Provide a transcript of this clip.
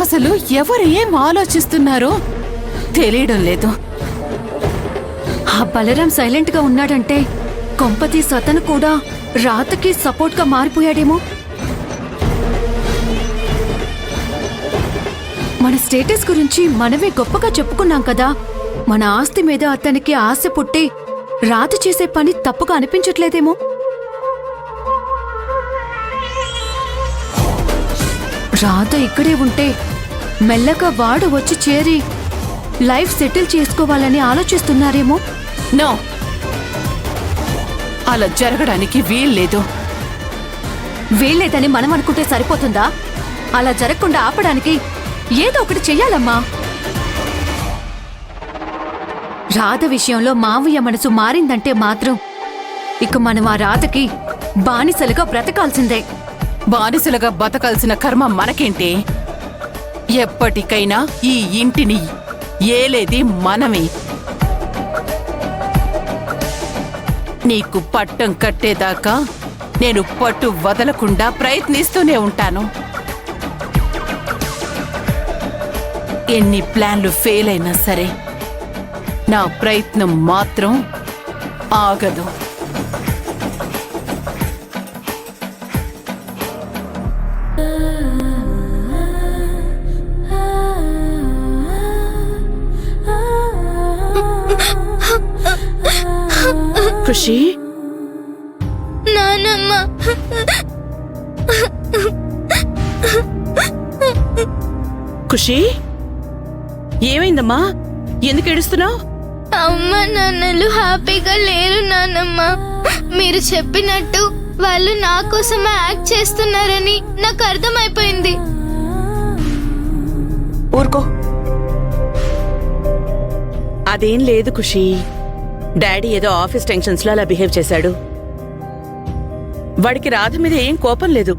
అసలు ఎవరు ఏం ఆలోచిస్తున్నారో తెలియడం లేదు. ఆ బలరాం సైలెంట్ గా ఉన్నాడంటే కొంపతీసి అతను కూడా రాతకి సపోర్ట్ గా మారిపోయాడేమో. మన స్టేటస్ గురించి మనమే గొప్పగా చెప్పుకున్నాం కదా. మన ఆస్తి మీద అతనికి ఆశ పుట్టి రాత చేసే పని తప్పుగా అనిపించట్లేదేమో. రాత ఇక్కడే ఉంటే మెల్లగా వాడు వచ్చి చేరి లైఫ్ సెటిల్ చేసుకోవాలని ఆలోచిస్తున్నారేమో. నో, అలా జరగడానికి వీల్లేదు. వీల్లేదని మనం అనుకుంటే సరిపోతుందా? అలా జరగకుండా ఆపడానికి ఏదో ఒకటి చెయ్యాలమ్మా. రాధ విషయంలో మావయ్య మనసు మారిందంటే మాత్రం ఇక మనం ఆ రాధకి బానిసలుగా బ్రతకాల్సిందే. బానిసలుగా బతకాల్సిన కర్మ మనకేంటి? ఎప్పటికైనా ఈ ఇంటిని ఏలేది మనమే. నీకు పట్టం కట్టేదాకా నేను పట్టు వదలకుండా ప్రయత్నిస్తూనే ఉంటాను. ఎన్ని ప్లాన్లు ఫెయిల్ అయినా సరే నా ప్రయత్నం మాత్రం ఆగదు. ఖుషి, నానమ్మ, ఖుషి, ఏమైందమ్మా? ఎందుకు ఏడుస్తున్నావు? అమ్మ నాన్నలు హ్యాపీగా లేరు నానమ్మ. మీరు చెప్పినట్టు వాళ్ళు నా కోసమే యాక్ట్ చేస్తున్నారని నాకు అర్థమైపోయింది. ఊరుకో. అదేం లేదు ఖుషి. డాడీ ఏదో ఆఫీస్ టెన్షన్స్ లో అలా బిహేవ్ చేశాడు. వాడికి రాధ మీద ఏం కోపం లేదు.